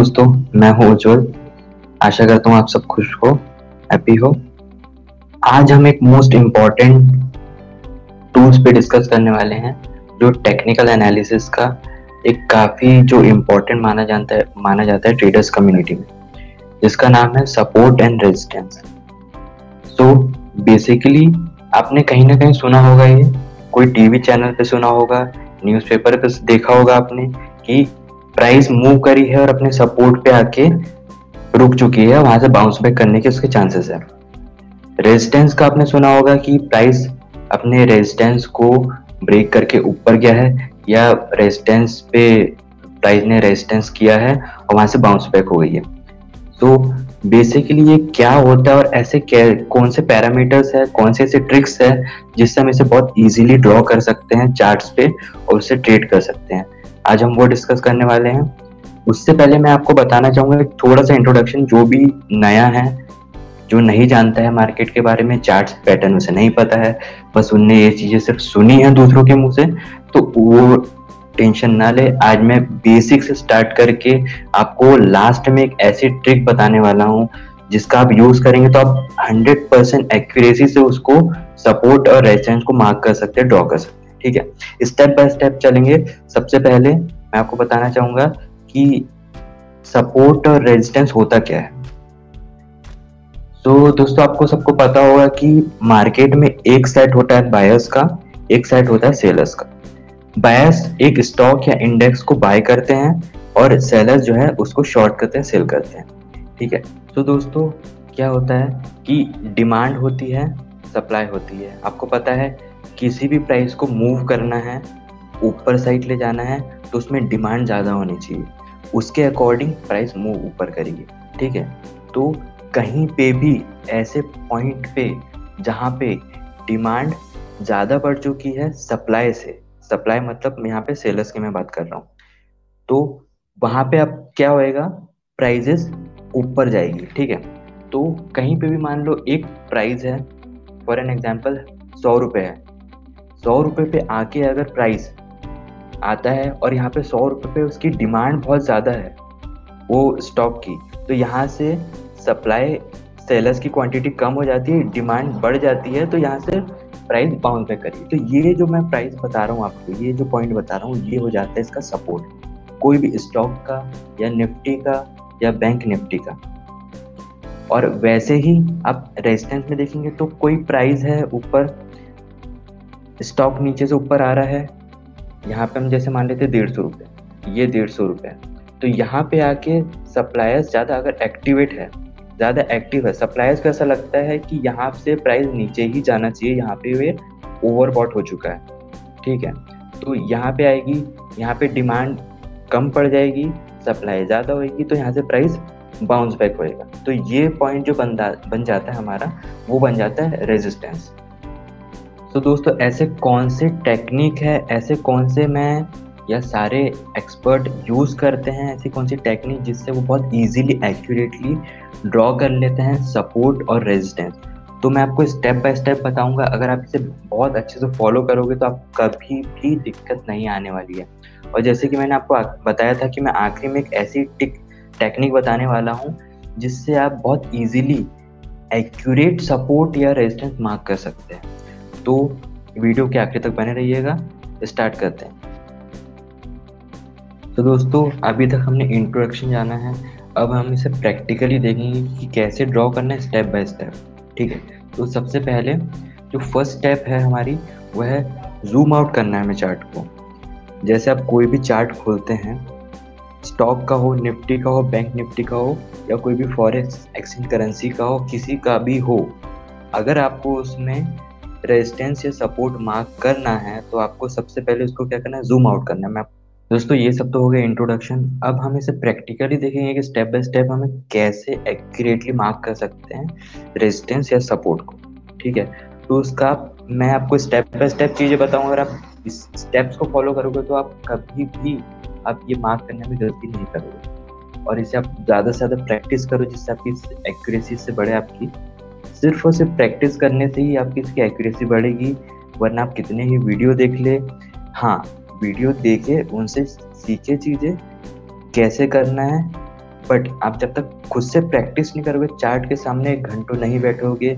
दोस्तों, मैं हूं उज्जवल। आशा करता हूं आप सब खुश हो, हैप्पी हो। आज हम एक मोस्ट इम्पॉर्टेंट टूल्स पे डिस्कस करने वाले हैं, जो टेक्निकल एनालिसिस का एक काफ़ी जो इम्पोर्टेंट माना जाता है ट्रेडर्स कम्युनिटी में, जिसका नाम है support and resistance. So basically आपने कहीं ना कहीं सुना होगा, ये कोई टीवी चैनल पे सुना होगा, न्यूज़पेपर पे देखा होगा आपने कि प्राइस मूव करी है और अपने सपोर्ट पे आके रुक चुकी है, वहां से बाउंस बैक करने के उसके चांसेस है। रेजिस्टेंस का आपने सुना होगा कि प्राइस अपने रेजिस्टेंस को ब्रेक करके ऊपर गया है, या रेजिस्टेंस पे प्राइस ने रेजिस्टेंस किया है और वहां से बाउंस बैक हो गई है। तो बेसिकली ये क्या होता है और ऐसे कौन से पैरामीटर्स है, कौन से ऐसे ट्रिक्स है जिससे हम इसे बहुत इजीली ड्रॉ कर सकते हैं चार्ट्स पे और उससे ट्रेड कर सकते हैं, आज हम वो डिस्कस करने वाले हैं। उससे पहले मैं आपको बताना चाहूंगा थोड़ा सा इंट्रोडक्शन, जो भी नया है, जो नहीं जानता है मार्केट के बारे में, चार्ट्स पैटर्न उसे नहीं पता है, बस उनने ये चीजें सिर्फ सुनी है दूसरों के मुंह से, तो वो टेंशन ना ले। आज मैं बेसिक से स्टार्ट करके आपको लास्ट में एक ऐसी ट्रिक बताने वाला हूँ जिसका आप यूज करेंगे तो आप 100% एक्यूरेसी से उसको सपोर्ट और रेजिस्टेंस को मार्क कर सकते हैं, ड्रॉ कर सकते हैं। ठीक है, स्टेप बाय स्टेप चलेंगे। सबसे पहले मैं आपको बताना चाहूंगा कि सपोर्ट और रेजिस्टेंस होता क्या है। तो दोस्तों, आपको सबको पता होगा कि मार्केट में एक सेट होता है बायर्स का, एक सेट होता है सेलर्स का। बायर्स एक स्टॉक या इंडेक्स को बाय करते हैं और सेलर्स जो है उसको शॉर्ट करते हैं, सेल करते हैं। ठीक है, तो दोस्तों क्या होता है कि डिमांड होती है, सप्लाई होती है। आपको पता है किसी भी प्राइस को मूव करना है, ऊपर साइड ले जाना है, तो उसमें डिमांड ज़्यादा होनी चाहिए, उसके अकॉर्डिंग प्राइस मूव ऊपर करेगी। ठीक है, तो कहीं पे भी ऐसे पॉइंट पे जहाँ पे डिमांड ज़्यादा बढ़ चुकी है सप्लाई से, सप्लाई मतलब यहाँ पे सेलर्स की मैं बात कर रहा हूँ, तो वहाँ पे अब क्या होएगा, प्राइजेस ऊपर जाएगी। ठीक है, तो कहीं पे भी मान लो एक प्राइस है, फॉर एन एग्जाम्पल 100 रुपये है, 100 रुपये पे आके अगर प्राइस आता है और यहाँ पे 100 रुपये पे उसकी डिमांड बहुत ज़्यादा है वो स्टॉक की, तो यहाँ से सप्लाई, सेलर्स की क्वांटिटी कम हो जाती है, डिमांड बढ़ जाती है, तो यहाँ से प्राइस बाउंस बैक करिए। तो ये जो मैं प्राइस बता रहा हूँ आपको, ये जो पॉइंट बता रहा हूँ, ये हो जाता है इसका सपोर्ट, कोई भी स्टॉक का या निफ्टी का या बैंक निफ्टी का। और वैसे ही आप रेजिस्टेंस में देखेंगे तो कोई प्राइस है ऊपर, स्टॉक नीचे से ऊपर आ रहा है, यहाँ पे हम जैसे मान लेते 150 रुपये, ये 150 रुपये, तो यहाँ पे आके सप्लायर्स ज़्यादा अगर एक्टिवेट है, ज़्यादा एक्टिव है, सप्लायर्स को ऐसा लगता है कि यहाँ से प्राइस नीचे ही जाना चाहिए, यहाँ पे वे ओवरबॉट हो चुका है। ठीक है, तो यहाँ पे आएगी, यहाँ पे डिमांड कम पड़ जाएगी, सप्लाई ज़्यादा होगी, तो यहाँ से प्राइस बाउंस बैक होएगा। तो ये पॉइंट जो बन जाता है हमारा, वो बन जाता है रेजिस्टेंस। तो दोस्तों, ऐसे कौन से टेक्निक है, ऐसे कौन से मैं या सारे एक्सपर्ट यूज़ करते हैं, ऐसी कौन सी टेक्निक जिससे वो बहुत इजीली एक्यूरेटली ड्रॉ कर लेते हैं सपोर्ट और रेजिस्टेंस, तो मैं आपको स्टेप बाय स्टेप बताऊंगा। अगर आप इसे बहुत अच्छे से फॉलो करोगे तो आप कभी भी दिक्कत नहीं आने वाली है। और जैसे कि मैंने आपको बताया था कि मैं आखिरी में एक ऐसी टेक्निक बताने वाला हूँ जिससे आप बहुत ईजिली एक्यूरेट सपोर्ट या रेजिस्टेंस मार्क कर सकते हैं। तो वीडियो के आखिर तक बने रहिएगा, स्टार्ट करते हैं। तो दोस्तों, अभी तक हमने इंट्रोडक्शन जाना है, अब हम इसे प्रैक्टिकली देखेंगे कि कैसे ड्रॉ करना है स्टेप बाय स्टेप। ठीक है, तो सबसे पहले जो फर्स्ट स्टेप है हमारी, वह है जूम आउट करना है हमें चार्ट को। जैसे आप कोई भी चार्ट खोलते हैं, स्टॉक का हो, निफ्टी का हो, बैंक निफ्टी का हो, या कोई भी फॉरेक्स एक्सचेंज करेंसी का हो, किसी का भी हो, अगर आपको उसमें रेजिस्टेंस या सपोर्ट मार्क करना है तो आपको सबसे पहले उसको क्या करना है, जूम आउट करना है। दोस्तों, ये सब तो हो गया इंट्रोडक्शन। अब हम इसे प्रैक्टिकली देखेंगे कि स्टेप बाय स्टेप हमें कैसे एक्यूरेटली मार्क कर सकते हैं रेजिस्टेंस या सपोर्ट को। ठीक है, तो उसका मैं आपको स्टेप बाय स्टेप चीज़ें बताऊंगा। अगर आप इस स्टेप्स को फॉलो करोगे तो आप कभी भी आप ये मार्क करने में गलती नहीं करोगे, और इसे आप ज़्यादा से ज़्यादा प्रैक्टिस करो जिससे आपकी एक्यूरेसी से बढ़े। आपकी सिर्फ और सिर्फ प्रैक्टिस करने से ही आपकी इसकी एक्यूरेसी बढ़ेगी, वरना आप कितने ही वीडियो देख ले, हाँ वीडियो देखे उनसे सीखे चीज़ें कैसे करना है, बट आप जब तक खुद से प्रैक्टिस नहीं करोगे, चार्ट के सामने घंटों नहीं बैठोगे,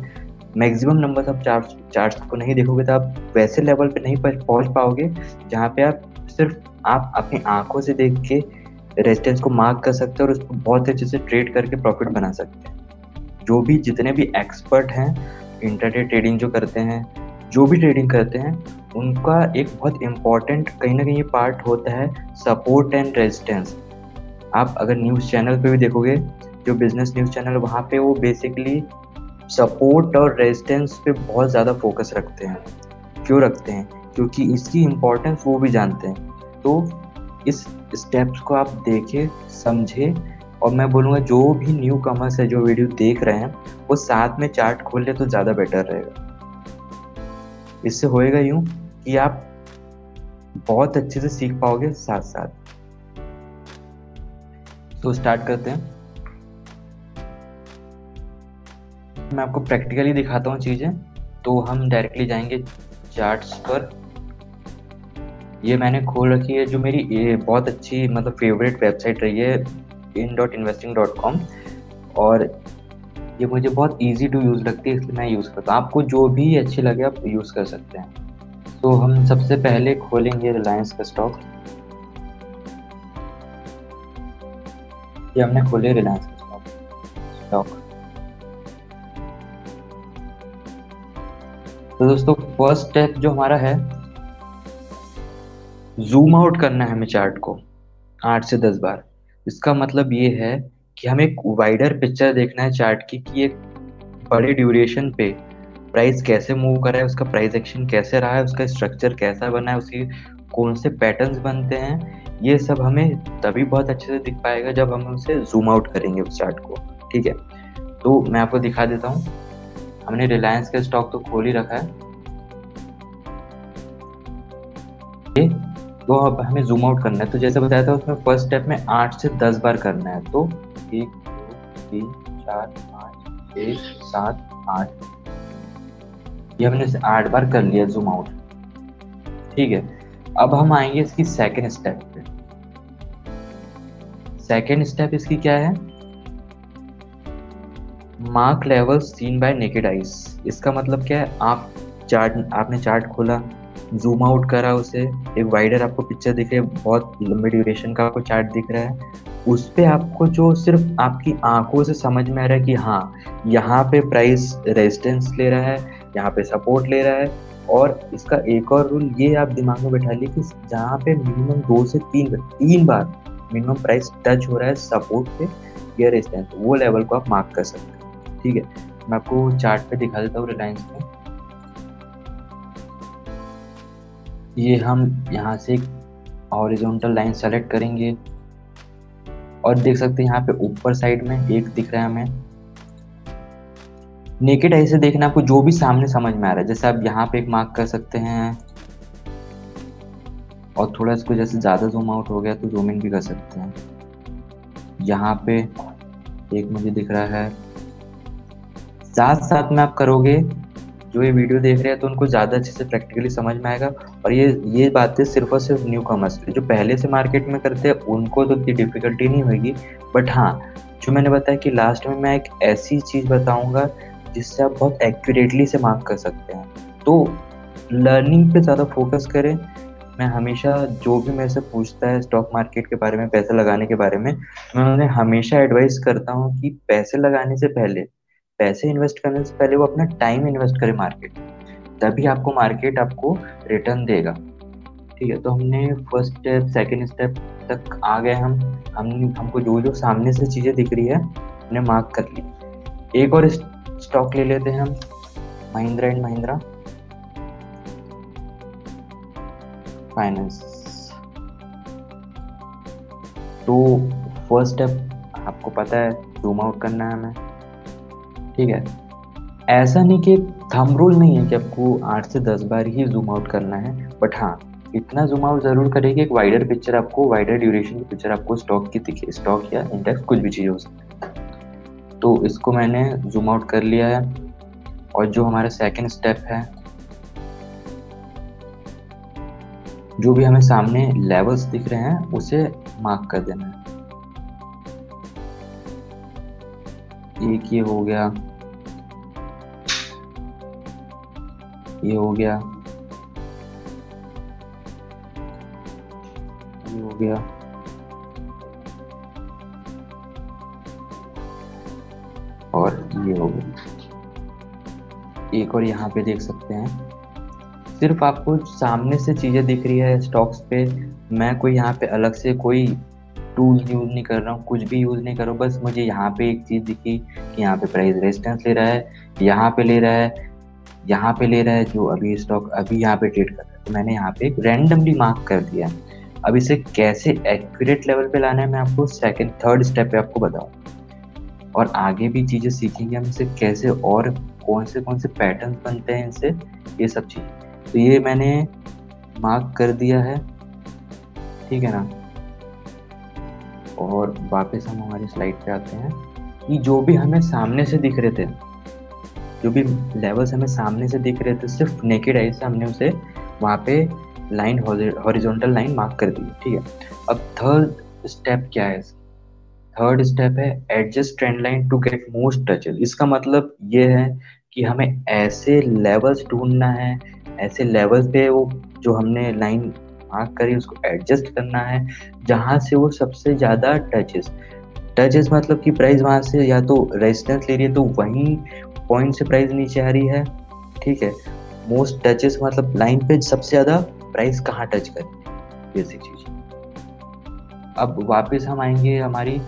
मैक्सिमम नंबर ऑफ चार्ट्स को नहीं देखोगे, तो आप वैसे लेवल पे नहीं पहुंच पाओगे जहाँ पे आप सिर्फ आप अपनी आंखों से देख के रेजिस्टेंस को मार्क कर सकते हो और उसको बहुत अच्छे से ट्रेड करके प्रॉफिट बना सकते हैं। जो भी जितने भी एक्सपर्ट हैं इंटरडे ट्रेडिंग जो करते हैं, जो भी ट्रेडिंग करते हैं, उनका एक बहुत इम्पॉर्टेंट कहीं ना कहीं पार्ट होता है सपोर्ट एंड रेजिस्टेंस। आप अगर न्यूज़ चैनल पे भी देखोगे, जो बिजनेस न्यूज़ चैनल, वहाँ पे वो बेसिकली सपोर्ट और रेजिस्टेंस पे बहुत ज़्यादा फोकस रखते हैं। क्यों रखते हैं? क्योंकि इसकी इम्पोर्टेंस वो भी जानते हैं। तो इस स्टेप्स को आप देखें, समझें, और मैं बोलूँगा जो भी न्यू कमर्स है जो वीडियो देख रहे हैं, वो साथ में चार्ट खोल ले तो ज़्यादा बेटर रहेगा। इससे होएगा यूँ कि आप बहुत अच्छे से सीख पाओगे साथ साथ। तो स्टार्ट करते हैं। मैं आपको प्रैक्टिकली दिखाता हूँ चीज़ें। तो हम डायरेक्टली जाएंगे चार्ट्स पर। ये मैंने खोल रखी है, जो मेरी ये बहुत अच्छी मतलब फेवरेट वेबसाइट रही है, in.investing.com, और ये मुझे बहुत इजी टू यूज़ लगती है, इसलिए मैं यूज़ करता हूँ। आपको जो भी अच्छी लगे आप यूज़ कर सकते हैं। तो हम सबसे पहले खोलेंगे रिलायंस का स्टॉक। ये हमने खोले रिलायंस का स्टॉक। तो दोस्तों फर्स्ट स्टेप जो हमारा है, जूम आउट करना है हमें चार्ट को 8 से 10 बार। इसका मतलब ये है कि हमें एक वाइडर पिक्चर देखना है चार्ट की, कि एक बड़े ड्यूरेशन पे प्राइस कैसे मूव कर रहा है, उसका प्राइस एक्शन कैसे रहा है, उसका स्ट्रक्चर कैसा बना है, उसकी कौन से पैटर्न्स बनते हैं। ये सब हमें तभी बहुत अच्छे से दिख पाएगा जब हम उसे जूम आउट करेंगे उस चार्ट को। ठीक है, तो मैं आपको दिखा देता हूँ। हमने रिलायंस का स्टॉक तो खोल ही रखा है, तो अब हमें जूम आउट करना है। तो जैसे बताया था उसमें फर्स्ट स्टेप में 8 से 10 बार करना है। तो 1 2 3 4 5 6 7 8, ये हमने 8 बार कर लिया जूम आउट। ठीक है, अब हम आएंगे इसकी सेकेंड स्टेप पे। सेकेंड स्टेप इसकी क्या है? Mark level seen by naked eyes. इसका मतलब क्या है? आपने चार्ट खोला, जूम आउट करा उसे, एक वाइडर आपको पिक्चर दिख रही है, बहुत लंबे ड्यूरेशन का आपको चार्ट दिख रहा है, उस पे आपको जो सिर्फ आपकी आंखों से समझ में आ रहा है कि हाँ यहाँ पे प्राइस रेजिस्टेंस ले रहा है, यहाँ पे सपोर्ट ले रहा है। और इसका एक और रूल ये आप दिमाग में बैठा लीजिए कि जहाँ पे मिनिमम 2 से 3 बार मिनिमम प्राइस टच हो रहा है सपोर्ट पे या रेजिस्टेंस, वो लेवल को आप मार्क कर सकते हैं। ठीक है, मैं आपको चार्ट पे दिखा देता हूँ रिलायंस में। ये हम यहाँ से एक हॉरिजॉन्टल लाइन सेलेक्ट करेंगे और देख सकते हैं यहाँ पे ऊपर साइड में एक दिख रहा है हमें। नेकेड आई से देखना, आपको जो भी सामने समझ में आ रहा है। जैसे आप यहाँ पे एक मार्क कर सकते हैं, और थोड़ा इसको जैसे ज़्यादा जूम आउट हो गया तो जूम इन भी कर सकते हैं। यहाँ पे एक मुझे दिख रहा है। साथ साथ में आप करोगे, जो ये वीडियो देख रहे हैं तो उनको ज़्यादा अच्छे से प्रैक्टिकली समझ में आएगा। और ये बातें सिर्फ और सिर्फ न्यू कमर्स, जो पहले से मार्केट में करते हैं उनको तो इतनी डिफिकल्टी नहीं होगी। बट हाँ, जो मैंने बताया कि लास्ट में मैं एक ऐसी चीज़ बताऊंगा जिससे आप बहुत एक्यूरेटली से मार्क कर सकते हैं। तो लर्निंग पे ज़्यादा फोकस करें। मैं हमेशा जो भी मेरे से पूछता है स्टॉक मार्केट के बारे में, पैसे लगाने के बारे में, मैं उन्हें हमेशा एडवाइस करता हूँ कि पैसे लगाने से पहले, पैसे इन्वेस्ट करने से पहले वो अपना टाइम इन्वेस्ट करे मार्केट, तभी आपको मार्केट आपको रिटर्न देगा। ठीक है, तो हमने फर्स्ट स्टेप सेकेंड स्टेप तक आ गए। हमको जो जो सामने से चीज़ें दिख रही है उन्हें मार्क कर ली। एक और स्टॉक ले लेते हैं हम, महिंद्रा एंड महिंद्रा फाइनेंस। तो फर्स्ट स्टेप आपको पता है, जूम आउट करना है हमें। ठीक है, ऐसा नहीं कि थंब रूल नहीं है कि आपको 8 से 10 बार ही जूम आउट करना है, बट हाँ इतना जूम आउट जरूर करें कि एक वाइडर पिक्चर आपको, वाइडर ड्यूरेशन की पिक्चर आपको स्टॉक की दिखे, स्टॉक या इंडेक्स कुछ भी चीज़ हो सकती है। तो इसको मैंने जूम आउट कर लिया है। और जो हमारा सेकेंड स्टेप है, जो भी हमें सामने लेवल्स दिख रहे हैं उसे मार्क कर देना है। एक ये हो गया, ये हो गया, ये हो गया, और ये हो गया। एक और यहाँ पे देख सकते हैं, सिर्फ आपको सामने से चीजें दिख रही है स्टॉक्स पे। मैं कोई यहाँ पे अलग से कोई टूल यूज नहीं कर रहा हूँ, कुछ भी यूज नहीं कर रहा हूँ। बस मुझे यहाँ पे एक चीज दिखी कि यहाँ पे प्राइस रेजिस्टेंस ले रहा है, यहाँ पे ले रहा है, यहाँ पे ले रहा है, जो अभी स्टॉक अभी यहाँ पे ट्रेड कर रहा है। तो मैंने यहाँ पे रैंडमली मार्क कर दिया। अब इसे कैसे एक्यूरेट लेवल पे लाना है मैं आपको थर्ड स्टेप पे आपको बताऊँ, और आगे भी चीजें सीखेंगे हम इसे कैसे, और कौन से पैटर्न बनते हैं इनसे, ये सब चीजें। तो ये मैंने मार्क कर दिया है, ठीक है ना। और वापस हम हमारी स्लाइड पे आते हैं कि जो भी हमें सामने से दिख रहे थे, जो भी लेवल्स हमें सामने से दिख रहे थे, सिर्फ नेकेड आई से हमने उसे वहाँ पे लाइन, हॉरिजॉन्टल लाइन मार्क कर दी, ठीक है। अब थर्ड स्टेप क्या है? थर्ड स्टेप है adjust trend line to get most touches. इसका मतलब ये है कि हमें ऐसे लेवल्स ढूंढना है, ऐसे लेवल पे वो जो हमने लाइन मार्क करी उसको एडजस्ट करना है जहां से वो सबसे ज्यादा टचेस मतलब कि प्राइस वहां से या तो रेजिस्टेंस ले रही है तो वहीं पॉइंट से प्राइस नीचे आ रही है, ठीक है। मोस्ट टचेस मतलब लाइन पे सबसे ज्यादा प्राइस कहाँ टच कर रही है, बेसिक चीज। अब वापस हम आएंगे हमारी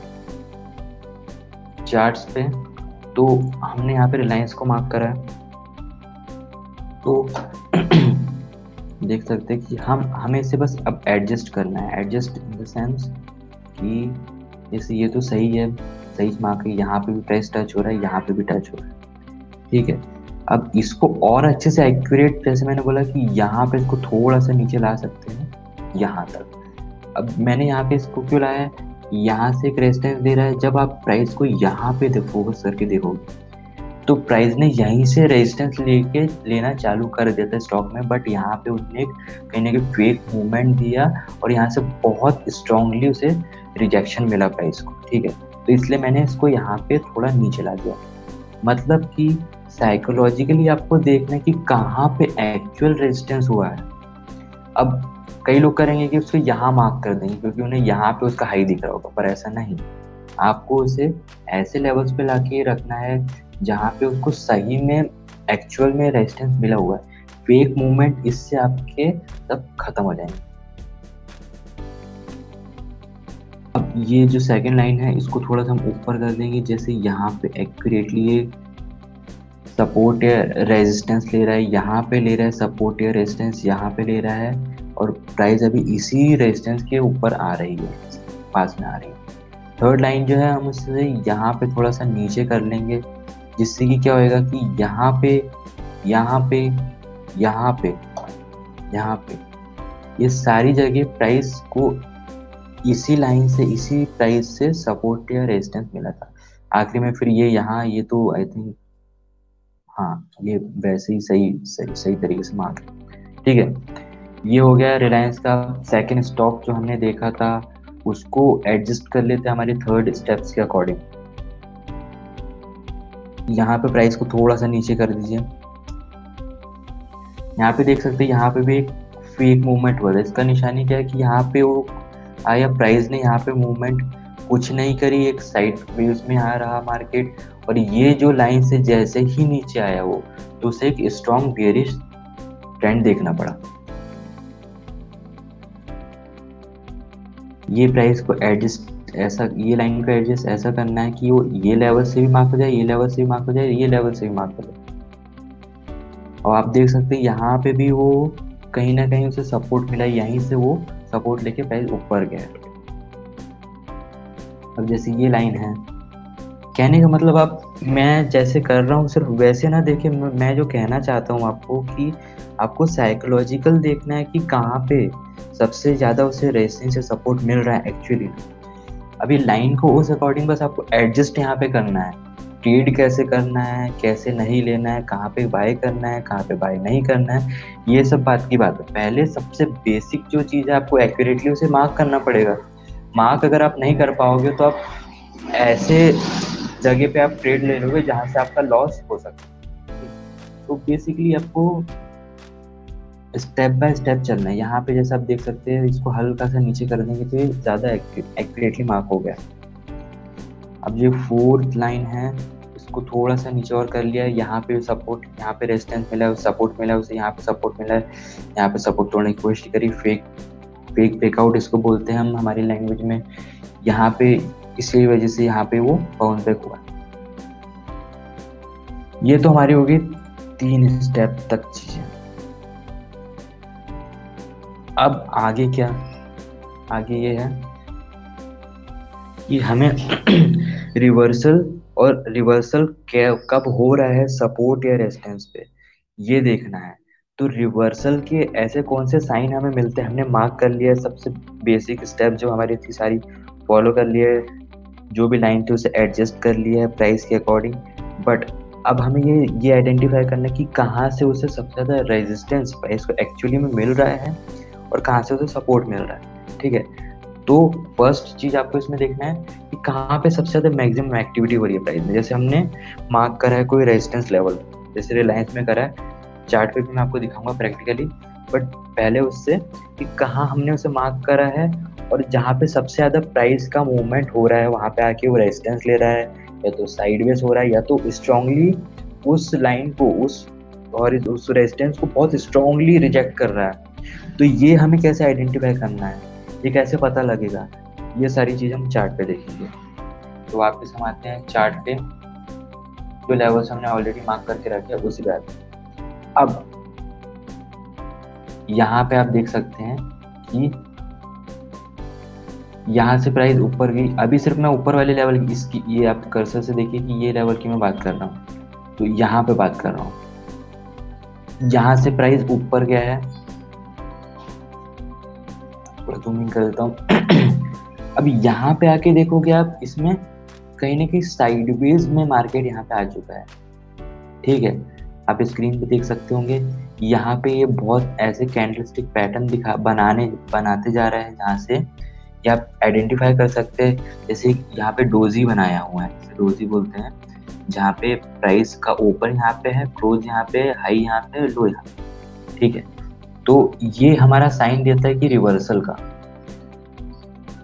चार्ट्स पे, तो हमने यहाँ पे रिलायंस को मार्क करा है, तो देख सकते हैं कि हमें इसे बस अब एडजस्ट करना है। एडजस्ट इन द सेंस कि जैसे ये तो सही है, सही मार्क है, यहाँ पे भी प्राइस टच हो रहा है, यहाँ पे भी टच हो रहा है, ठीक है। अब इसको और अच्छे से एक्यूरेट, जैसे मैंने बोला कि यहाँ पे इसको थोड़ा सा नीचे ला सकते हैं, यहाँ तक। अब मैंने यहाँ पे इसको क्यों लाया है, यहाँ से एक रेजिस्टेंस दे रहा है। जब आप प्राइस को यहाँ पे फोकस करके देखोगे तो प्राइस ने यहीं से रेजिस्टेंस लेना चालू कर देता है स्टॉक में, बट यहाँ पे उसने कहीं ना कहीं फेक मूवमेंट दिया और यहाँ से बहुत स्ट्रांगली उसे रिजेक्शन मिला प्राइस को, ठीक है। तो इसलिए मैंने इसको यहाँ पे थोड़ा नीचे ला दिया। मतलब कि साइकोलॉजिकली आपको देखना है कि कहाँ पे एक्चुअल रेजिस्टेंस हुआ है। अब कई लोग करेंगे कि उसको यहाँ मार्क कर देंगे क्योंकि उन्हें यहाँ पे उसका हाई दिख रहा होगा, पर ऐसा नहीं। आपको उसे ऐसे लेवल्स पे लाके रखना है जहाँ पे उसको सही में एक्चुअल में रेजिस्टेंस मिला हुआ है। फेक मूवमेंट इससे आपके सब खत्म हो जाएंगे। अब ये जो सेकंड लाइन है इसको थोड़ा सा हम ऊपर कर देंगे, जैसे यहाँ पे एक्यूरेटली ये सपोर्ट या रेजिस्टेंस ले रहा है, यहाँ पे ले रहा है सपोर्ट या रेजिस्टेंस, यहाँ पे ले रहा है, और प्राइस अभी इसी रेजिस्टेंस के ऊपर आ रही है, पास में आ रही है। थर्ड लाइन जो है हम उससे यहाँ पे थोड़ा सा नीचे कर लेंगे, जिससे कि क्या होएगा कि यहाँ पे यहाँ पे यहाँ पे यहाँ पे ये सारी जगह प्राइस को इसी लाइन से, इसी प्राइस से सपोर्ट या रेजिस्टेंस मिला था। आखिरी में फिर ये यहाँ, ये तो आई थिंक हाँ ये वैसे ही सही तरीके से मार्क है, ठीक है। ये हो गया रिलायंस का सेकंड स्टॉक जो हमने देखा था, उसको एडजस्ट कर लेते हैं हमारे थर्ड स्टेप्स के अकॉर्डिंग। यहाँ पे प्राइस को थोड़ा सा नीचे कर दीजिए। यहाँ पे देख सकते हैं यहाँ पे भी एक फेक मूवमेंट हुआ था। इसका निशानी क्या है कि यहाँ पे वो आया, प्राइस ने यहाँ पे मूवमेंट कुछ नहीं करी, एक साइड वेव्स में आ रहा मार्केट, और ये जो लाइन से जैसे ही नीचे आया वो, तो उसे एक स्ट्रॉन्ग बेयरिश ट्रेंड देखना पड़ा। ये प्राइस को एडजस्ट ऐसा, ये लाइन को एडजस्ट ऐसा करना है कि वो ये लेवल से भी मार्क हो जाए, ये लेवल से भी मार्क हो जाए, ये लेवल से भी मार्क हो जाए। और आप देख सकते हैं यहाँ पे भी वो कहीं ना कहीं उसे सपोर्ट मिला, यहीं से वो सपोर्ट लेके प्राइस ऊपर गया। अब जैसे ये लाइन है, कहने का मतलब आप, मैं जैसे कर रहा हूँ सिर्फ वैसे ना देखे। मैं जो कहना चाहता हूँ आपको कि आपको साइकोलॉजिकल देखना है कि कहाँ पे सबसे ज़्यादा उसे रेजिस्टेंस से सपोर्ट मिल रहा है एक्चुअली। अभी लाइन को उस अकॉर्डिंग बस आपको एडजस्ट यहाँ पे करना है। ट्रेड कैसे करना है, कैसे नहीं लेना है, कहाँ पे बाय करना है, कहाँ पे बाय नहीं करना है, ये सब बात की बात है। पहले सबसे बेसिक जो चीज़ है आपको एक्यूरेटली उसे मार्क करना पड़ेगा। मार्क अगर आप नहीं कर पाओगे तो आप ऐसे जगह पे आप ट्रेड ले लोगे जहां से आपका लॉस हो सकता है। तो बेसिकली आपको स्टेप बाय स्टेप चलना है। यहाँ पे जैसे आप देख सकते हैं, इसको हल्का सा नीचे कर देंगे तो ये ज़्यादा एक्यूरेटली मार्क हो गया। अब ये 4th लाइन है, इसको थोड़ा सा नीचे और कर लिया है। यहाँ पे सपोर्ट, यहाँ पे रेजिस्टेंस मिला है, सपोर्ट मिला है उसे, यहाँ पे सपोर्ट मिला है, यहाँ पे सपोर्ट तोड़ने की कोशिश करी। फेक ब्रेकआउट इसको बोलते हैं हम हमारी लैंग्वेज में। यहाँ पे इसी वजह से यहाँ पे वो बाउंस बैक हुआ। ये तो हमारी होगी 3 स्टेप तक चीजें। अब आगे क्या, आगे ये है कि हमें रिवर्सल और रिवर्सल कब हो रहा है सपोर्ट या रेजिस्टेंस पे, ये देखना है। तो रिवर्सल के ऐसे कौन से साइन हमें मिलते हैं, हमने मार्क कर लिया है। सबसे बेसिक स्टेप जो हमारी थी सारी फॉलो कर लिया है, जो भी लाइन थी उसे एडजस्ट कर लिया है प्राइस के अकॉर्डिंग। बट अब हमें ये आइडेंटिफाई करना है कि कहाँ से उसे सबसे ज़्यादा रेजिस्टेंस प्राइस को एक्चुअली में मिल रहा है और कहाँ से उसे सपोर्ट मिल रहा है। ठीक है, तो फर्स्ट चीज आपको इसमें देखना है कि कहाँ पे सबसे ज्यादा मैक्सिमम एक्टिविटी हो रही है प्राइस में। जैसे हमने मार्क करा है कोई रेजिस्टेंस लेवल, जैसे रिलायंस में करा है, चार्ट पे भी मैं आपको दिखाऊंगा प्रैक्टिकली, बट पहले उससे कि कहाँ हमने उसे मार्क करा है और जहाँ पे सबसे ज्यादा प्राइस का मूवमेंट हो रहा है वहां पे आके वो रेजिस्टेंस ले रहा है, या तो साइडवेज हो रहा है, या तो स्ट्रांगली उस लाइन को उस रेजिस्टेंस को बहुत स्ट्रांगली रिजेक्ट कर रहा है। तो ये हमें कैसे आइडेंटिफाई करना है, ये कैसे पता लगेगा, ये सारी चीज़ हम चार्ट पे देखेंगे। तो वापस हम आते हैं चार्ट पे, जो लेवल्स हमने ऑलरेडी मार्क करके रखे हैं उसी बात। अब यहाँ पे आप देख सकते हैं कि यहाँ से प्राइस ऊपर गई। अभी सिर्फ मैं ऊपर वाले लेवल की, इसकी ये आप कर्सर से देखिए कि ये लेवल की मैं बात कर रहा हूँ, तो यहाँ पे बात कर रहा हूँ। यहाँ से प्राइस ऊपर गया है, थोड़ा जूमिंग कर देता हूँ। अब यहाँ पे आके देखोगे आप, इसमें कहीं ना कहीं साइडवेज में मार्केट यहाँ पे आ चुका है। ठीक है, आप स्क्रीन पे देख सकते होंगे यहाँ पे ये बहुत ऐसे कैंडलस्टिक पैटर्न बनाते जा रहे हैं, जहाँ से ये आप आइडेंटिफाई कर सकते हैं। जैसे यहाँ पे डोजी बनाया हुआ है, इसे डोजी बोलते हैं, जहाँ पे प्राइस का ओपन यहाँ पे है, क्लोज यहाँ पे, हाई यहाँ पे, लो यहाँ पे। ठीक है, तो ये हमारा साइन देता है कि रिवर्सल का।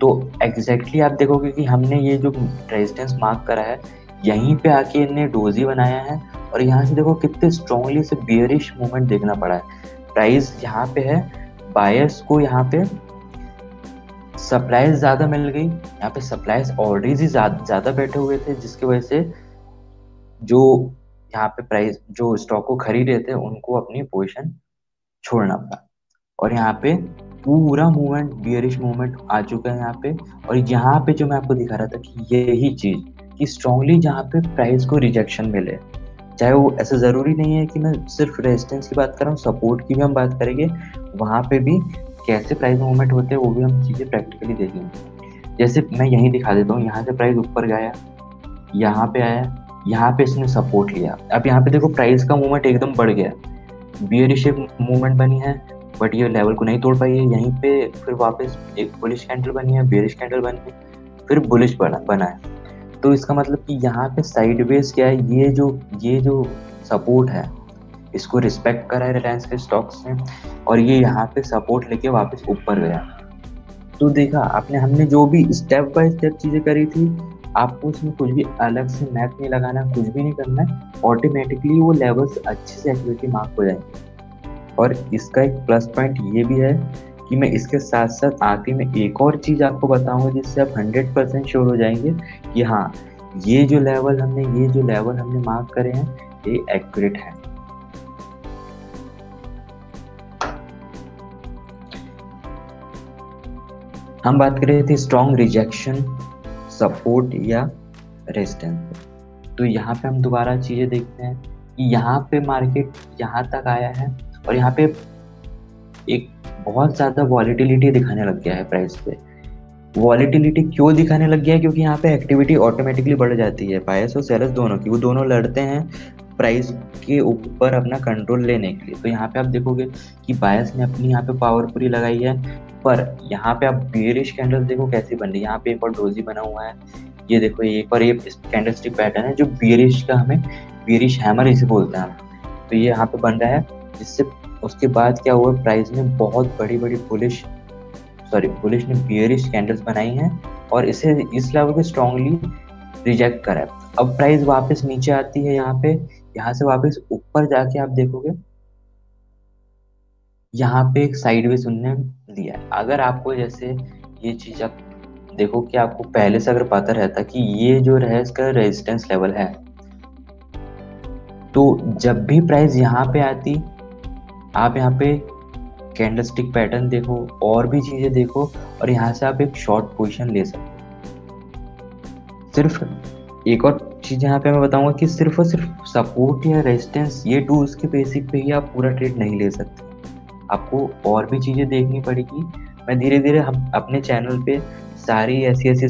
तो एग्जैक्टली आप देखोगे कि हमने ये जो रेजिस्टेंस मार्क करा है, यहीं पे आके इन्हें डोजी बनाया है, और यहाँ से देखो कितने स्ट्रॉन्गली से बियरिश मूवमेंट देखना पड़ा है। प्राइस यहाँ पे है, बायर्स को यहाँ पे सप्लाईज ज्यादा मिल गई, यहाँ पे सप्लाईज ऑलरेडी ज्यादा बैठे हुए थे, जिसकी वजह से जो यहाँ पे प्राइस जो स्टॉक को खरीद रहे थे उनको अपनी पोजीशन छोड़ना पड़ा। और यहाँ पे पूरा मूवमेंट, बियरिश मूवमेंट आ चुका है यहाँ पे। और यहाँ पे जो मैं आपको दिखा रहा था कि यही चीज कि स्ट्रांगली जहाँ पे प्राइस को रिजेक्शन मिले, चाहे वो ऐसा जरूरी नहीं है कि मैं सिर्फ रेजिस्टेंस की बात कर रहा हूँ, सपोर्ट की भी हम बात करेंगे, वहां पे भी कैसे प्राइस मूवमेंट होते हैं वो भी हम चीजें प्रैक्टिकली देखेंगे। जैसे मैं यही दिखा देता हूँ, यहाँ से प्राइस ऊपर गया, यहाँ पे आया, यहाँ पे इसने सपोर्ट लिया। अब यहाँ पे देखो प्राइस का मूवमेंट एकदम बढ़ गया, बियरिश मूवमेंट बनी है, बट ये लेवल को नहीं तोड़ पाई है। यहीं पे फिर वापस एक बुलिश कैंडल बनी है, बेरिश कैंडल बनी है, फिर बुलिश बना है। तो इसका मतलब कि यहाँ पे साइडवेज क्या है, ये जो सपोर्ट है इसको रिस्पेक्ट करा है रिलायंस के स्टॉक्स ने, और ये यहाँ पे सपोर्ट लेके वापस ऊपर गया। तो देखा आपने, हमने जो भी स्टेप बाय स्टेप चीजें करी थी, आपको उसमें कुछ भी अलग से मैथ नहीं लगाना, कुछ भी नहीं करना है, ऑटोमेटिकली वो लेवल्स अच्छे से एक्यूरेटली मार्क हो जाएंगे। और इसका एक प्लस पॉइंट ये भी है कि मैं इसके साथ साथ आखिरी में एक और चीज आपको बताऊंगा, जिससे आप 100% श्योर हो जाएंगे कि हाँ, ये जो लेवल हमने मार्क करे हैं ये एक्यूरेट है। हम बात कर रहे थे स्ट्रॉन्ग रिजेक्शन, सपोर्ट या रेजिस्टेंस। तो यहाँ पे हम दोबारा चीजें देखते हैं कि यहाँ पे मार्केट यहाँ तक आया है, और यहाँ पे एक बहुत ज्यादा वॉलेटिलिटी दिखाने लग गया है प्राइस पे। वॉलेटिलिटी क्यों दिखाने लग गया है? क्योंकि यहाँ पे एक्टिविटी ऑटोमेटिकली बढ़ जाती है, बायर्स और सेलर्स दोनों की, वो दोनों लड़ते हैं प्राइस के ऊपर अपना कंट्रोल लेने के लिए। तो यहाँ पे आप देखोगे कि बायर्स ने अपनी यहाँ पे पावर पूरी लगाई है, पर यहाँ पे आप बेरिश कैंडल देखो कैसी बन रही है। यहाँ पे एक और डोजी बना हुआ है, ये देखो एक और ये कैंडलस्टिक पैटर्न है जो बियरिश का, हमें बियरिश हैमर इसे बोलते हैं हम। तो ये यहाँ पे बन रहा है, जिससे उसके बाद क्या हुआ, प्राइस ने बहुत बड़ी बड़ी बुलिश ने बियरिश कैंडल्स बनाई हैं और इसे इस लेवल को स्ट्रांगली रिजेक्ट करा है। अब प्राइस वापस नीचे आती है यहाँ पे, यहाँ से वापस ऊपर जाके आप देखोगे यहाँ पे एक साइडवेज उन्होंने दिया है। अगर आपको जैसे ये चीज आप देखो कि आपको पहले से अगर पता रहता कि ये जो है इसका रेजिस्टेंस लेवल है, तो जब भी प्राइस यहाँ पे आती, आप यहाँ पे कैंडलस्टिक पैटर्न देखो और भी चीजें देखो और यहाँ से आप एक शॉर्ट पोजीशन ले सकते हो। सिर्फ एक और चीज यहाँ पे मैं बताऊंगा कि सिर्फ और सिर्फ सपोर्ट या रेजिस्टेंस ये टूल्स के बेसिक पे ही आप पूरा ट्रेड नहीं ले सकते, आपको और भी चीजें देखनी पड़ेगी। मैं धीरे धीरे हम अपने चैनल पे सारी ऐसी ऐसी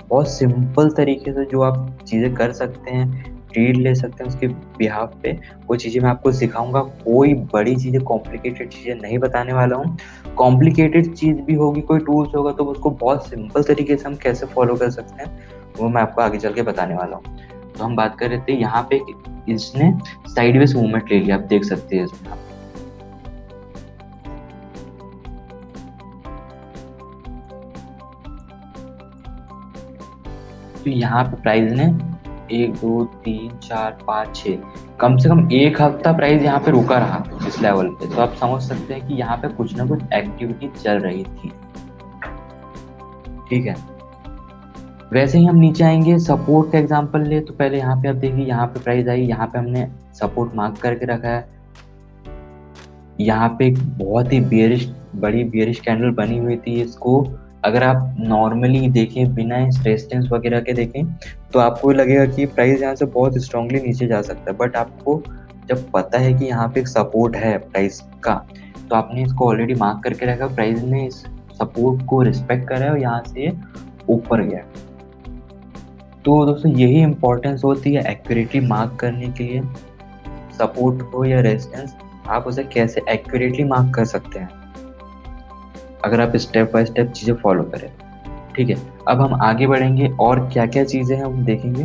बहुत सिंपल तरीके से जो आप चीजें कर सकते हैं, ट्रेड ले सकते हैं उसके बिहाफ पे, वो चीजें मैं आपको सिखाऊंगा। कोई बड़ी चीजें, कॉम्प्लिकेटेड चीजें नहीं बताने वाला हूँ। कॉम्प्लिकेटेड चीज भी होगी, कोई टूल्स होगा तो उसको बहुत सिंपल तरीके से हम कैसे फॉलो कर सकते हैं वो मैं आपको आगे चल के बताने वाला हूँ। तो हम बात कर रहे थे यहाँ पे इसने साइडवेज मूवमेंट ले लिया, आप देख सकते हैं इसमें। तो यहाँ पे प्राइस ने 1 2 3 4 5 6 कम से कम एक हफ्ता प्राइस यहाँ पे रुका रहा इस लेवल पे, तो आप समझ सकते हैं कि यहाँ पे कुछ ना कुछ एक्टिविटी चल रही थी। ठीक है, वैसे ही हम नीचे आएंगे, सपोर्ट का एग्जांपल ले तो पहले यहाँ पे आप देखिए, यहाँ पे प्राइस आई, यहाँ पे हमने सपोर्ट मार्क करके रखा है। यहाँ पे एक बहुत ही बड़ी बियरिश कैंडल बनी हुई थी। इसको अगर आप नॉर्मली देखें बिना इस रेजिस्टेंस वगैरह के देखें तो आपको लगेगा कि प्राइस यहाँ से बहुत स्ट्रांगली नीचे जा सकता है, बट आपको जब पता है कि यहाँ पे एक सपोर्ट है प्राइस का, तो आपने इसको ऑलरेडी मार्क करके रखा, प्राइस ने इस सपोर्ट को रिस्पेक्ट करा है और यहाँ से ऊपर गया। तो दोस्तों यही इंपॉर्टेंस होती है एक्यूरेटली मार्क करने के लिए। सपोर्ट हो या रेजिस्टेंस, आप उसे कैसे एक्यूरेटली मार्क कर सकते हैं अगर आप स्टेप बाय स्टेप चीजें फॉलो करें। ठीक है, अब हम आगे बढ़ेंगे और क्या क्या चीजें हैं हम देखेंगे।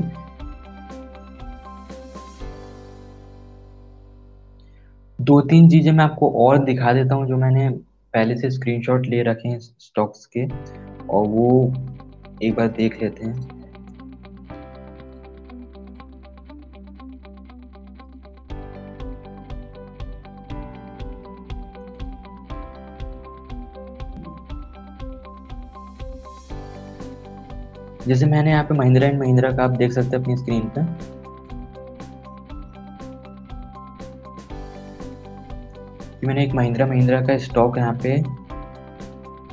दो तीन चीजें मैं आपको और दिखा देता हूं जो मैंने पहले से स्क्रीनशॉट ले रखे हैं स्टॉक्स के, और वो एक बार देख लेते हैं। जैसे मैंने यहाँ पे महिंद्रा एंड महिंद्रा का आप देख सकते हैं अपनी स्क्रीन पे, कि मैंने एक महिंद्रा का स्टॉक यहाँ पे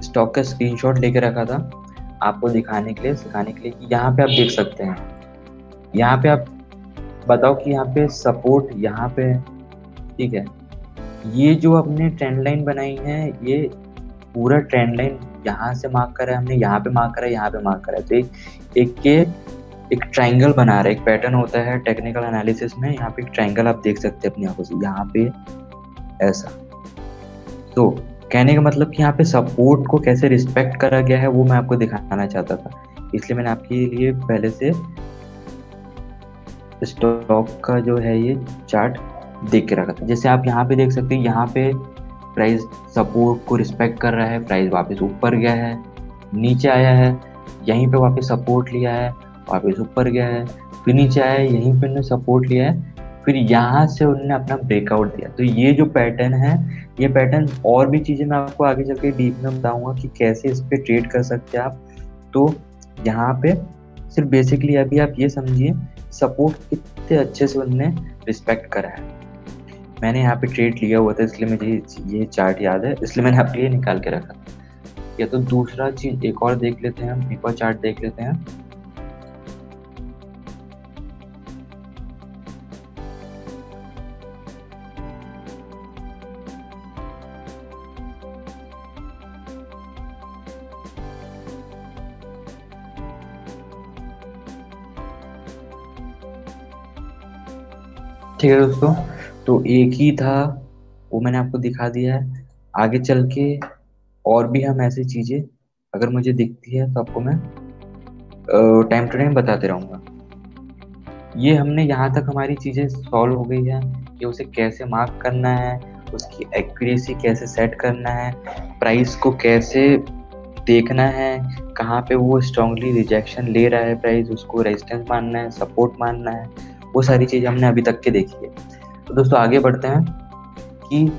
स्टॉक का स्क्रीनशॉट लेके रखा था आपको दिखाने के लिए, सिखाने के लिए कि यहाँ पे आप देख सकते हैं। यहाँ पे आप बताओ कि यहाँ पे सपोर्ट यहाँ पे, ठीक है, ये जो अपने ट्रेंड लाइन बनाई है ये पूरा ट्रेंड लाइन यहाँ से मार्क करा है हमने, यहाँ पे मार्क करा है, यहाँ पे मार्क करा है। तो एक ट्राइंगल बना रहा है, एक पैटर्न होता है टेक्निकल एनालिसिस में, यहाँ पे एक ट्राइंगल आप देख सकते हैं अपनी आंखों से, यहाँ पे ऐसा। तो कहने का मतलब कि यहाँ पे सपोर्ट को कैसे रिस्पेक्ट करा गया है वो मैं आपको दिखाना चाहता था, इसलिए मैंने आपके लिए पहले से स्टॉक का जो है ये चार्ट देख के रखा था। जैसे आप यहाँ पे देख सकते हैं, यहाँ पे प्राइस सपोर्ट को रिस्पेक्ट कर रहा है, प्राइस वापस ऊपर गया है, नीचे आया है, यहीं पे वापस सपोर्ट लिया है, वापस ऊपर गया है, फिर नीचे आया है, यहीं पे उन्होंने सपोर्ट लिया है, फिर यहाँ से उन्होंने अपना ब्रेकआउट दिया। तो ये जो पैटर्न है, ये पैटर्न और भी चीज़ें मैं आपको आगे चल के डीप में बताऊंगा कि कैसे इस पर ट्रेड कर सकते हैं आप। तो यहाँ पे सिर्फ बेसिकली अभी आप ये समझिए सपोर्ट कितने अच्छे से उन्होंने रिस्पेक्ट करा है। मैंने यहाँ पे ट्रेड लिया हुआ था इसलिए मुझे ये चार्ट याद है, इसलिए मैंने आपके लिए निकाल के रखा। या तो दूसरा चीज एक और देख लेते हैं हम, एक और चार्ट देख लेते हैं। ठीक है दोस्तों, तो एक ही था वो मैंने आपको दिखा दिया है। आगे चल के और भी हम ऐसी चीजें अगर मुझे दिखती है तो आपको मैं टाइम टू टाइम बताते रहूँगा। ये हमने यहाँ तक हमारी चीज़ें सॉल्व हो गई है कि उसे कैसे मार्क करना है, उसकी एक्यूरेसी कैसे सेट करना है, प्राइस को कैसे देखना है, कहाँ पे वो स्ट्रांगली रिजेक्शन ले रहा है प्राइस, उसको रेजिस्टेंस मानना है, सपोर्ट मानना है, वो सारी चीज़ हमने अभी तक के देखी है। तो दोस्तों आगे बढ़ते हैं कि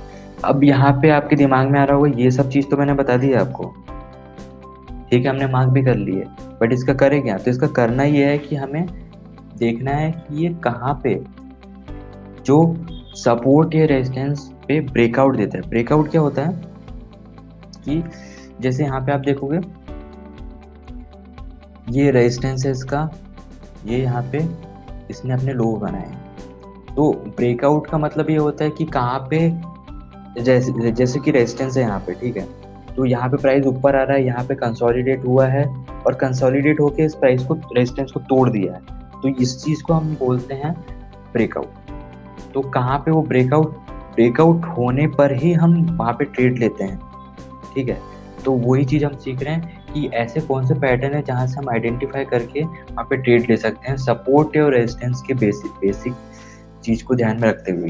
अब यहाँ पे आपके दिमाग में आ रहा होगा ये सब चीज़ तो मैंने बता दी है आपको, ठीक है, हमने मार्क भी कर ली है, बट इसका करें क्या? तो इसका करना ये है कि हमें देखना है कि ये कहाँ पे जो सपोर्ट या रेजिस्टेंस पे ब्रेकआउट देता है। ब्रेकआउट क्या होता है कि जैसे यहाँ पे आप देखोगे ये रेजिस्टेंस है इसका, ये यहाँ पे इसने अपने लो बनाए। तो ब्रेकआउट का मतलब ये होता है कि कहाँ पे जैसे कि रेजिस्टेंस है यहाँ पे, ठीक है, तो यहाँ पे प्राइस ऊपर आ रहा है, यहाँ पे कंसोलिडेट हुआ है और कंसोलिडेट होके इस प्राइस को रेजिस्टेंस को तोड़ दिया है, तो इस चीज़ को हम बोलते हैं ब्रेकआउट। तो कहाँ पे वो ब्रेकआउट होने पर ही हम वहाँ पे ट्रेड लेते हैं, ठीक है। तो वही चीज़ हम सीख रहे हैं कि ऐसे कौन से पैटर्न है जहाँ से हम आइडेंटिफाई करके वहाँ पे ट्रेड ले सकते हैं सपोर्ट और रेजिस्टेंस के बेसिक चीज़ को ध्यान में रखते हुए।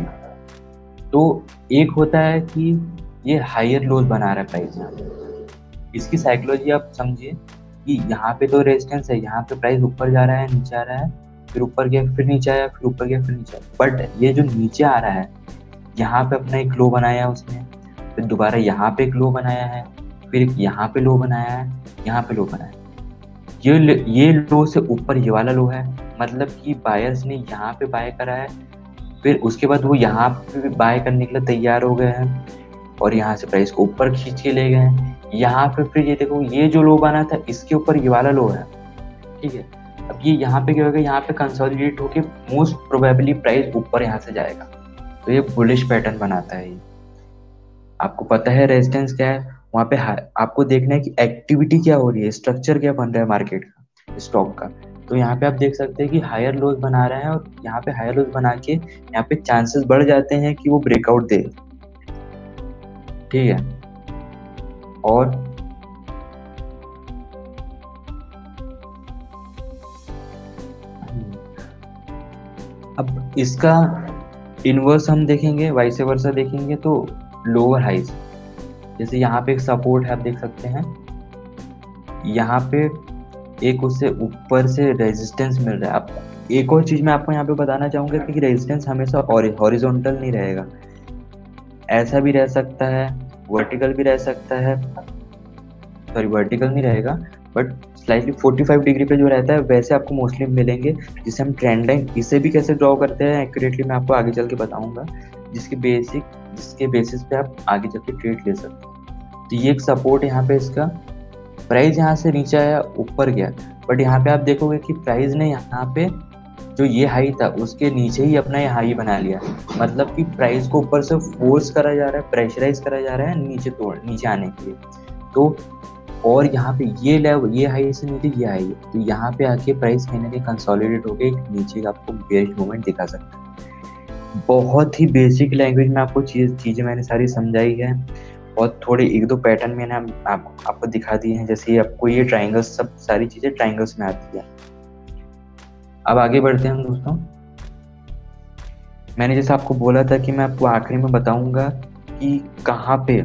तो एक होता है कि ये हायर लोज बना रहा है प्राइस यहाँ पे, इसकी साइकोलॉजी आप समझिए कि यहाँ पे तो रेजिस्टेंस है, यहाँ पे प्राइस ऊपर जा रहा है, नीचे आ रहा है, फिर ऊपर गया, फिर नीचे आया, फिर ऊपर गया, फिर नीचे आया, बट ये जो नीचे आ रहा है यहाँ पे अपना एक लो बनाया उसने, फिर दोबारा यहाँ पे एक लो बनाया है, फिर यहाँ पे लो बनाया है, यहाँ पे लो बनाया है, ये लो से ऊपर ये वाला लो है, मतलब कि बायर्स ने यहाँ पे बाय करा है, फिर उसके बाद वो यहाँ पे बाय करने के लिए तैयार हो गए हैं और यहाँ से प्राइस को ऊपर खींच के ले गए हैं। यहाँ पे फिर ये देखो ये जो लो बना था इसके ऊपर ये वाला लो है, ठीक है। अब ये यहाँ पे क्या होगा, यहाँ पे कंसोलिडेट होके मोस्ट प्रोबेबली प्राइस ऊपर यहाँ से जाएगा, तो ये बुलिश पैटर्न बनाता है। ये आपको पता है रेजिस्टेंस क्या है, वहाँ पे आपको देखना है कि एक्टिविटी क्या हो रही है, स्ट्रक्चर क्या बन रहा है मार्केट का, स्टॉक का। तो यहाँ पे आप देख सकते हैं कि हायर लोज बना रहे हैं और यहाँ पे हायर लोज बना के यहाँ पे चांसेस बढ़ जाते हैं कि वो ब्रेकआउट दे, ठीक है। और अब इसका इनवर्स हम देखेंगे, वाइस वर्सा देखेंगे, तो लोअर हाइज, जैसे यहाँ पे एक सपोर्ट है आप देख सकते हैं, यहाँ पे एक उससे ऊपर से रेजिस्टेंस मिल रहा है। अब एक और चीज मैं आपको यहाँ पे बताना चाहूंगा कि रेजिस्टेंस हमेशा हॉरिजॉन्टल नहीं रहेगा, ऐसा भी रह सकता है, वर्टिकल भी रह सकता है, सॉरी वर्टिकल नहीं रहेगा बट स्लाइटली 45 डिग्री पे जो रहता है वैसे आपको मोस्टली मिलेंगे, जिसे हम ट्रेंड लाइन, इसे भी कैसे ड्रॉ करते हैं एक्यूरेटली मैं आपको आगे चल के बताऊंगा, जिसके बेसिस पे आप आगे चल के ट्रेड ले सकते हैं। तो ये एक सपोर्ट यहाँ पे, इसका प्राइस यहाँ से नीचे आया ऊपर गया, बट यहाँ पे आप देखोगे कि प्राइस ने यहाँ पे जो ये हाई था उसके नीचे ही अपना ये हाई बना लिया, मतलब कि प्राइस को ऊपर से फोर्स करा जा रहा है, प्रेशराइज करा जा रहा है नीचे आने के लिए। तो और यहाँ पे ये लेवल, ये हाई से नीचे ये हाई है, तो यहाँ पे आके प्राइस कहीं ना कहीं कंसोलिडेट होके नीचे का आपको बेयरिश मूवमेंट दिखा सकता है। बहुत ही बेसिक लैंग्वेज में आपको चीज़ें मैंने सारी समझाई है और थोड़े एक दो पैटर्न मैंने आपको दिखा दिए हैं, जैसे आपको ये ट्राइंगल्स, सब सारी चीज़ें ट्राइंगल्स में आती है। अब आगे बढ़ते हैं हम दोस्तों। मैंने जैसे आपको बोला था कि मैं आपको आखिरी में बताऊंगा कि कहाँ पे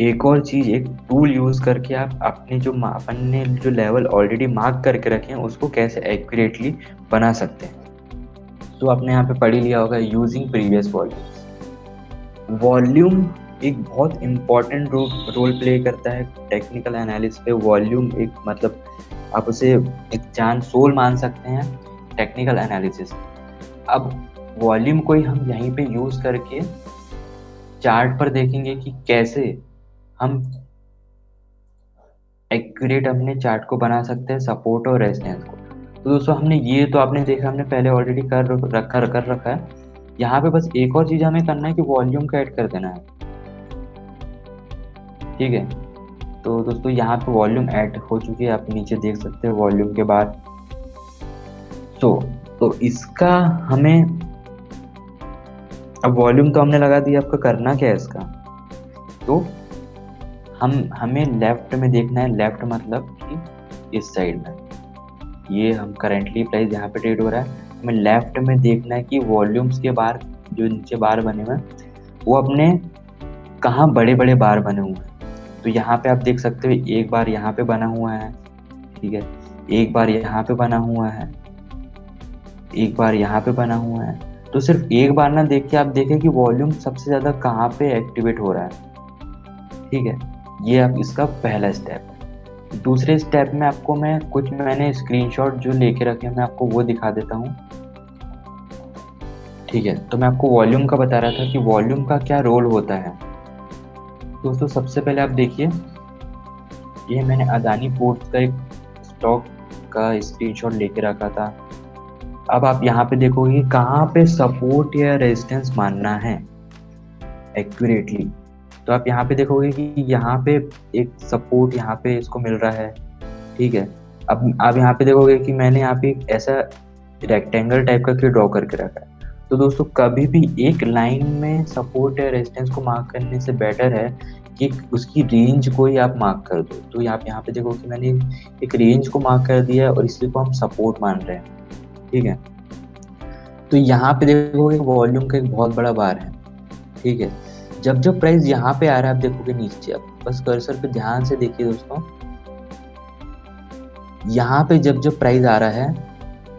एक और चीज, एक टूल यूज करके आप अपने अपन ने जो लेवल ऑलरेडी मार्क करके रखे हैं उसको कैसे एक्यूरेटली बना सकते हैं। तो आपने यहाँ पे पढ़ ही लिया होगा यूजिंग प्रीवियस वॉल्यूम। वॉल्यूम एक बहुत इम्पॉर्टेंट रोल प्ले करता है टेक्निकल एनालिसिस पे। वॉल्यूम एक मतलब आप उसे एक जान सोल मान सकते हैं टेक्निकल एनालिसिस। अब वॉल्यूम को ही हम यहीं पे यूज करके चार्ट पर देखेंगे कि कैसे हम एक्यूरेट अपने चार्ट को बना सकते हैं सपोर्ट और रेजिस्टेंस को। तो दोस्तों हमने ये तो आपने देखा, हमने पहले ऑलरेडी कर रखा है। यहाँ पे बस एक और चीज हमें करना है कि वॉल्यूम का ऐड कर देना है, ठीक है। तो दोस्तों यहाँ पे वॉल्यूम ऐड हो चुकी है, आप नीचे देख सकते हैं वॉल्यूम के बाद। तो इसका हमें, अब वॉल्यूम तो हमने लगा दिया, आपका करना क्या है इसका, तो हमें लेफ्ट में देखना है। लेफ्ट मतलब कि इस साइड में, ये हम करेंटली प्राइस यहाँ पे ट्रेड हो रहा है। हमें लेफ्ट में देखना है कि वॉल्यूम्स के बार जो नीचे बार बने हुए हैं वो अपने कहाँ बड़े बड़े बार बने हुए हैं। तो यहाँ पे आप देख सकते हो एक बार यहाँ पे बना हुआ है, ठीक है, एक बार यहाँ पे बना हुआ है, एक बार यहाँ पे बना हुआ है। तो सिर्फ एक बार ना देख के आप देखें कि वॉल्यूम सबसे ज़्यादा कहाँ पे एक्टिवेट हो रहा है, ठीक है। ये आप इसका पहला स्टेप है। दूसरे स्टेप में आपको मैं कुछ मैंने स्क्रीनशॉट जो लेके रखे हैं मैं आपको वो दिखा देता हूँ, ठीक है। तो मैं आपको वॉल्यूम का बता रहा था कि वॉल्यूम का क्या रोल होता है। दोस्तों सबसे पहले आप देखिए, ये मैंने अदानी पोर्ट्स का एक स्टॉक का स्क्रीनशॉट लेके रखा था। अब आप यहाँ पे देखोगे कहाँ पे सपोर्ट या रेजिस्टेंस मानना है एक्यूरेटली। तो आप यहाँ पे देखोगे कि यहाँ पे एक सपोर्ट यहाँ पे इसको मिल रहा है, ठीक है। अब आप यहाँ पे देखोगे कि मैंने यहाँ पे ऐसा रेक्टेंगल टाइप का ड्रॉ करके रखा है। तो दोस्तों कभी भी एक लाइन में सपोर्ट या रेजिस्टेंस को मार्क करने से बेटर है कि उसकी रेंज को ही आप मार्क कर दो। तो आप यहाँ पे देखो कि मैंने एक रेंज को मार्क कर दिया है और इसी को हम सपोर्ट मान रहे हैं, ठीक है। तो यहाँ पे देखोगे वॉल्यूम का एक बहुत बड़ा बार है, ठीक है। जब जब प्राइस यहाँ पे आ रहा है आप देखोगे नीचे, अब बस कर्सर पे ध्यान से देखिए दोस्तों, यहाँ पे जब जब प्राइस आ रहा है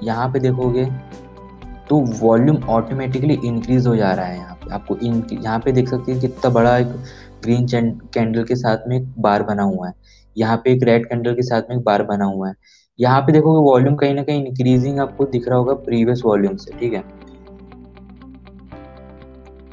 यहाँ पे देखोगे तो वॉल्यूम ऑटोमेटिकली इंक्रीज हो जा रहा है। यहाँ पे आपको यहाँ पे देख सकते हैं कितना बड़ा एक ग्रीन कैंडल के साथ में एक बार बना हुआ है, यहाँ पे एक रेड कैंडल के साथ में एक बार बना हुआ है। यहाँ पे देखोगे वॉल्यूम कहीं ना कहीं इंक्रीजिंग आपको दिख रहा होगा प्रीवियस वॉल्यूम से, ठीक है।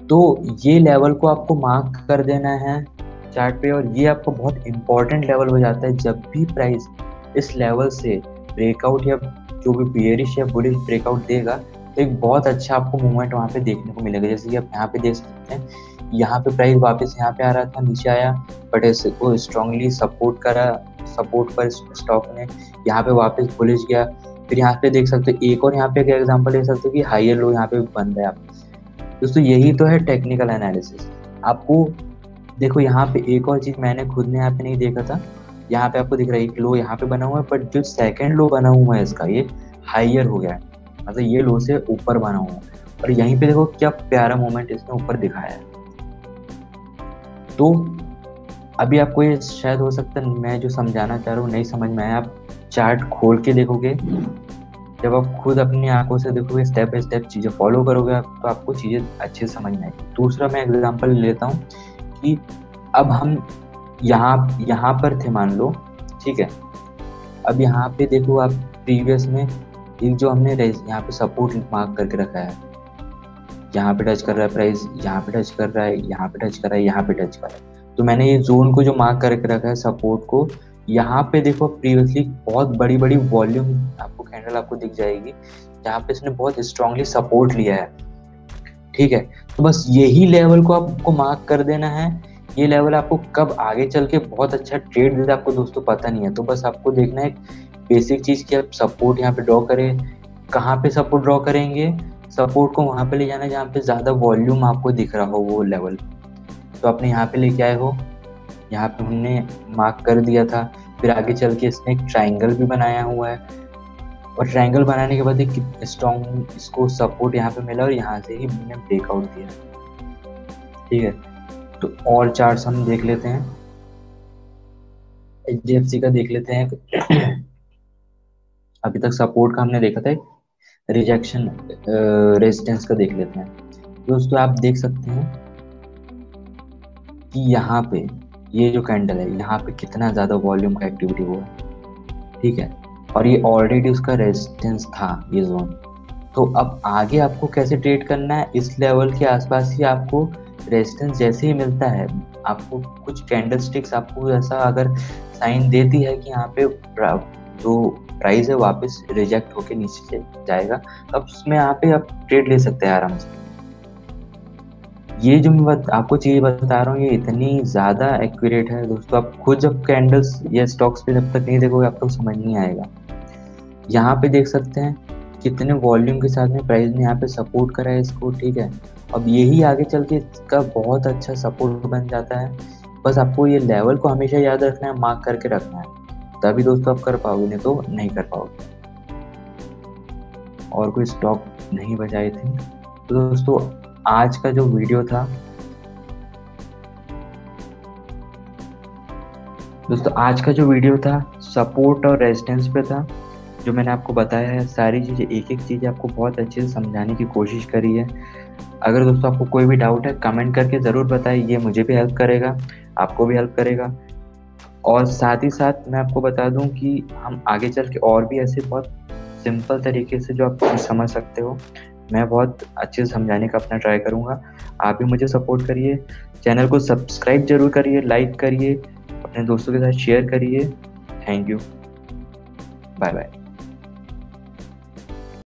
तो ये लेवल को आपको मार्क कर देना है चार्ट पे, और ये आपको बहुत इंपॉर्टेंट लेवल हो जाता है। जब भी प्राइस इस लेवल से ब्रेकआउट या जो भी बेयरिश या बुलिश ब्रेकआउट देगा तो एक बहुत अच्छा आपको मूवमेंट वहाँ पे देखने को मिलेगा। जैसे कि आप यहाँ पे देख सकते हैं, यहाँ पे प्राइस वापस यहाँ पे आ रहा था, नीचे आया, बट इसको स्ट्रांगली सपोर्ट करा, सपोर्ट पर स्टॉक ने यहाँ पे वापस बुलिश गया। फिर यहाँ पे देख सकते हो एक और यहाँ पे एक एग्जांपल ले सकते हो कि हायर लो यहाँ पे बन रहा है आप दोस्तों। यही तो है टेक्निकल एनालिसिस। आपको देखो यहाँ पे एक और चीज मैंने खुद ने यहाँ पे नहीं देखा था, यहाँ पे आपको दिख रहा है एक लो यहाँ पे बना हुआ है, बट जो सेकंड लो बना हुआ है इसका ये हायर हो गया है, मतलब ये लो से ऊपर बना हुआ है। और यहीं पे देखो क्या प्यारा मोमेंट इसने ऊपर दिखाया है। तो अभी आपको ये शायद हो सकता है मैं जो समझाना चाह रहा हूँ नहीं समझ में आया, आप चार्ट खोल के देखोगे, जब आप खुद अपनी आंखों से देखोगे, स्टेप बाय स्टेप चीज़ें फॉलो करोगे तो आपको चीज़ें अच्छे से समझ में आएगी। दूसरा मैं एग्जांपल लेता हूँ कि अब हम यहाँ पर थे मान लो, ठीक है। अब यहाँ पे देखो आप प्रीवियस में एक जो हमने यहाँ पे सपोर्ट मार्क करके रखा है, यहाँ पे टच कर रहा है प्राइस, यहाँ पे टच कर रहा है, यहाँ पे टच कर रहा है, यहाँ पे टच कर रहा है। तो मैंने ये जोन को जो मार्क करके रखा है सपोर्ट को, यहाँ पे देखो प्रीवियसली बहुत बड़ी बड़ी वॉल्यूम आपको कैंडल आपको दिख जाएगी जहाँ पे इसने बहुत स्ट्रांगली सपोर्ट लिया है, ठीक है। तो बस यही लेवल को आपको मार्क कर देना है। ये लेवल आपको कब आगे चल के बहुत अच्छा ट्रेड देता है आपको दोस्तों पता नहीं है। तो बस आपको देखना है बेसिक चीज कि आप सपोर्ट यहाँ पे ड्रॉ करें, कहाँ पे सपोर्ट ड्रॉ करेंगे, सपोर्ट को वहां पे ले जाना जहाँ पे ज्यादा वॉल्यूम आपको दिख रहा हो वो लेवल। तो आपने यहाँ पे लेके आए हो, यहाँ पे हमने मार्क कर दिया था, फिर आगे चल के इसने एक ट्राइंगल भी बनाया हुआ है, और ट्राइंगल बनाने के बाद एक स्ट्रॉन्ग इसको सपोर्ट यहाँ पे मिला और यहाँ से ही हमने ब्रेकआउट दिया, ठीक है। तो और चार्ट्स हम देख लेते हैं, HDFC का देख लेते हैं। अभी तक सपोर्ट का हमने देखा था, रिजेक्शन रेजिस्टेंस का देख लेते हैं दोस्तों। आप देख सकते हैं कि यहाँ पे ये जो कैंडल है यहाँ पे कितना ज्यादा वॉल्यूम का एक्टिविटी हुआ है, ठीक है। और ये ऑलरेडी उसका रेजिस्टेंस था ये जोन। तो अब आगे आपको कैसे ट्रेड करना है, इस लेवल के आसपास ही आपको रेजिस्टेंस जैसे ही मिलता है, आपको कुछ कैंडल स्टिक्स आपको ऐसा अगर साइन देती है कि यहाँ पे जो प्राइस है वापस रिजेक्ट होके नीचे जाएगा, अब उसमें यहाँ पे आप ट्रेड ले सकते हैं आराम से। ये जो मैं आपको चीज बता रहा हूँ ये इतनी ज्यादा एक्यूरेट है दोस्तों, आप खुद जब कैंडल्स या स्टॉक्स पे जब तक नहीं देखोगे आपको समझ नहीं आएगा। यहाँ पे देख सकते हैं कितने वॉल्यूम के साथ में प्राइस ने यहाँ पे सपोर्ट करा है इसको, ठीक है। अब यही आगे चल के इसका बहुत अच्छा सपोर्ट बन जाता है। बस आपको ये लेवल को हमेशा याद रखना है, मार्क करके रखना है। तभी दोस्तों आप कर पाओगे, नहीं तो नहीं कर पाओगे। और कोई स्टॉक नहीं बचा आई थिंक। तो दोस्तों आज का जो वीडियो था, सपोर्ट और रेजिस्टेंस पे था। जो मैंने आपको बताया है सारी चीज़ें, एक एक चीज़ आपको बहुत अच्छे से समझाने की कोशिश करी है। अगर दोस्तों आपको कोई भी डाउट है कमेंट करके ज़रूर बताइए, ये मुझे भी हेल्प करेगा, आपको भी हेल्प करेगा। और साथ ही साथ मैं आपको बता दूं कि हम आगे चल के और भी ऐसे बहुत सिंपल तरीके से जो आप समझ सकते हो, मैं बहुत अच्छे से समझाने का अपना ट्राई करूँगा। आप भी मुझे सपोर्ट करिए, चैनल को सब्सक्राइब जरूर करिए, लाइक करिए, अपने दोस्तों के साथ शेयर करिए। Thank you, bye bye.